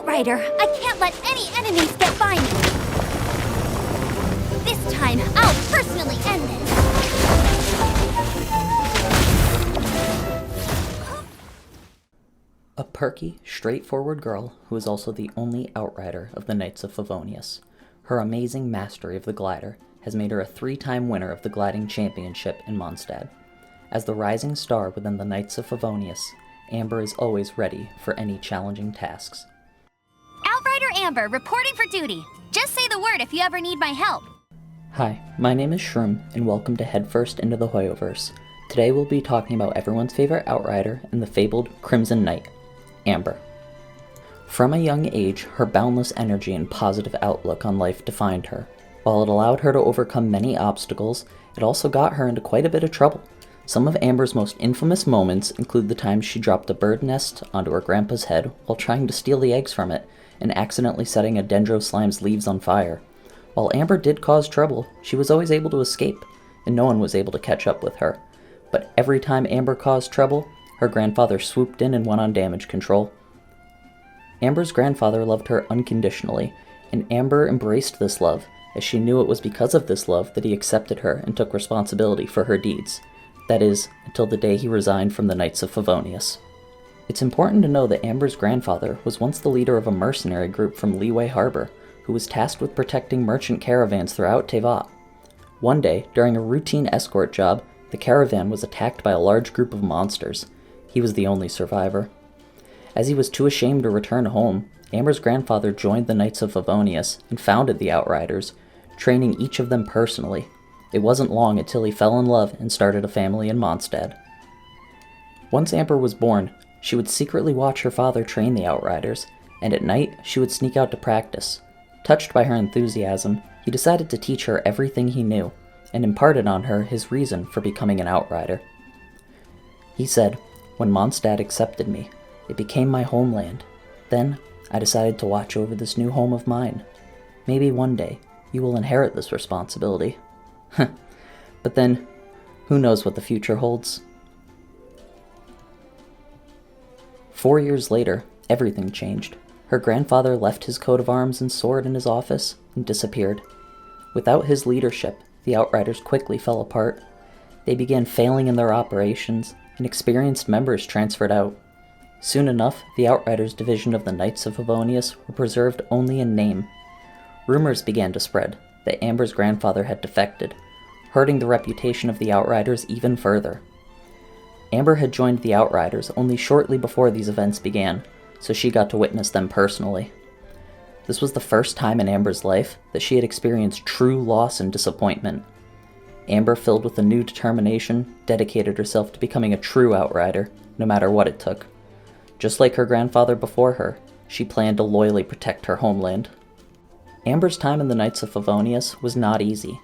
Outrider! I can't let any enemies get by me! This time, I'll personally end this! A perky, straightforward girl who is also the only Outrider of the Knights of Favonius. Her amazing mastery of the glider has made her a 3-time winner of the gliding championship in Mondstadt. As the rising star within the Knights of Favonius, Amber is always ready for any challenging tasks. Outrider Amber, reporting for duty. Just say the word if you ever need my help. Hi, my name is Shroom, and welcome to Headfirst Into the Hoyoverse. Today we'll be talking about everyone's favorite Outrider and the fabled Crimson Knight, Amber. From a young age, her boundless energy and positive outlook on life defined her. While it allowed her to overcome many obstacles, it also got her into quite a bit of trouble. Some of Amber's most infamous moments include the times she dropped a bird nest onto her grandpa's head while trying to steal the eggs from it, and accidentally setting a Dendro Slime's leaves on fire. While Amber did cause trouble, she was always able to escape, and no one was able to catch up with her. But every time Amber caused trouble, her grandfather swooped in and went on damage control. Amber's grandfather loved her unconditionally, and Amber embraced this love, as she knew it was because of this love that he accepted her and took responsibility for her deeds. That is, until the day he resigned from the Knights of Favonius. It's important to know that Amber's grandfather was once the leader of a mercenary group from Liyue Harbor, who was tasked with protecting merchant caravans throughout Teyvat. One day, during a routine escort job, the caravan was attacked by a large group of monsters. He was the only survivor. As he was too ashamed to return home, Amber's grandfather joined the Knights of Favonius and founded the Outriders, training each of them personally. It wasn't long until he fell in love and started a family in Mondstadt. Once Amber was born, she would secretly watch her father train the Outriders, and at night she would sneak out to practice. Touched by her enthusiasm, he decided to teach her everything he knew, and imparted on her his reason for becoming an Outrider. He said, "When Mondstadt accepted me, it became my homeland. Then, I decided to watch over this new home of mine. Maybe one day, you will inherit this responsibility." But then, who knows what the future holds? 4 years later, everything changed. Her grandfather left his coat of arms and sword in his office and disappeared. Without his leadership, the Outriders quickly fell apart. They began failing in their operations, and experienced members transferred out. Soon enough, the Outriders division of the Knights of Favonius were preserved only in name. Rumors began to spread that Amber's grandfather had defected, hurting the reputation of the Outriders even further. Amber had joined the Outriders only shortly before these events began, so she got to witness them personally. This was the first time in Amber's life that she had experienced true loss and disappointment. Amber, filled with a new determination, dedicated herself to becoming a true Outrider, no matter what it took. Just like her grandfather before her, she planned to loyally protect her homeland. Amber's time in the Knights of Favonius was not easy.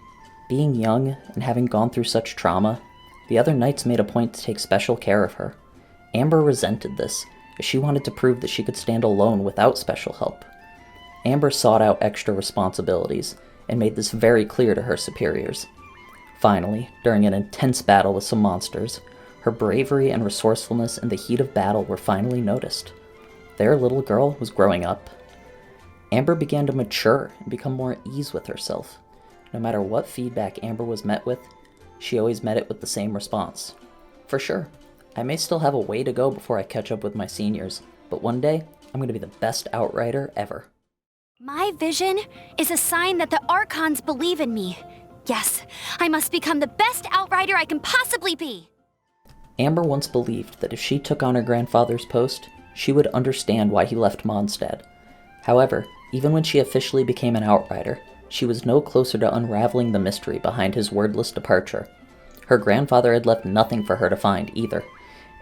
Being young and having gone through such trauma, the other knights made a point to take special care of her. Amber resented this, as she wanted to prove that she could stand alone without special help. Amber sought out extra responsibilities, and made this very clear to her superiors. Finally, during an intense battle with some monsters, her bravery and resourcefulness in the heat of battle were finally noticed. Their little girl was growing up. Amber began to mature and become more at ease with herself. No matter what feedback Amber was met with, she always met it with the same response. "For sure, I may still have a way to go before I catch up with my seniors, but one day, I'm going to be the best Outrider ever." My vision is a sign that the Archons believe in me. Yes, I must become the best Outrider I can possibly be. Amber once believed that if she took on her grandfather's post, she would understand why he left Mondstadt. However, even when she officially became an Outrider, she was no closer to unraveling the mystery behind his wordless departure. Her grandfather had left nothing for her to find either,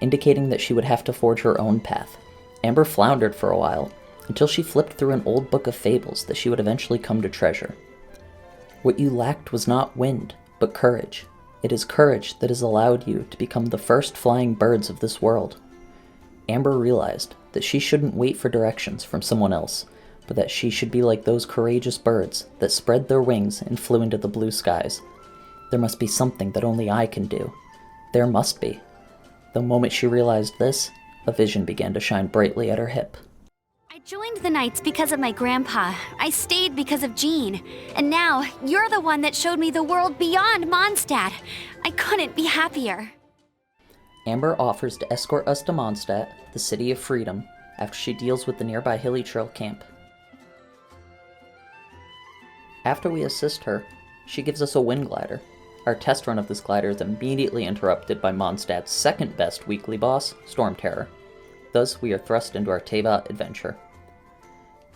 indicating that she would have to forge her own path. Amber floundered for a while, until she flipped through an old book of fables that she would eventually come to treasure. What you lacked was not wind, but courage. It is courage that has allowed you to become the first flying birds of this world. Amber realized that she shouldn't wait for directions from someone else, but that she should be like those courageous birds that spread their wings and flew into the blue skies. There must be something that only I can do. There must be. The moment she realized this, a vision began to shine brightly at her hip. I joined the Knights because of my grandpa. I stayed because of Jean. And now, you're the one that showed me the world beyond Mondstadt. I couldn't be happier. Amber offers to escort us to Mondstadt, the City of Freedom, after she deals with the nearby Hilly Trail camp. After we assist her, she gives us a wind glider. Our test run of this glider is immediately interrupted by Mondstadt's second best weekly boss, Storm Terror. Thus, we are thrust into our Teyvat adventure.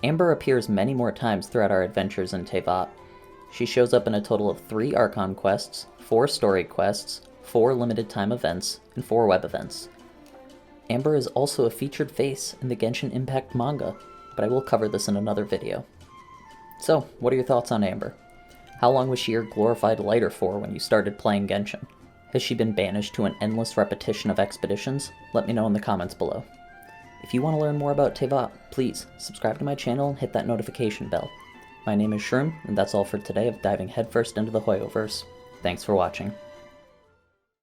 Amber appears many more times throughout our adventures in Teyvat. She shows up in a total of 3 Archon quests, 4 story quests, 4 limited time events, and 4 web events. Amber is also a featured face in the Genshin Impact manga, but I will cover this in another video. So, what are your thoughts on Amber? How long was she your glorified lighter for when you started playing Genshin? Has she been banished to an endless repetition of expeditions? Let me know in the comments below. If you want to learn more about Teyvat, please subscribe to my channel and hit that notification bell. My name is Shroom, and that's all for today of diving headfirst into the Hoyoverse. Thanks for watching.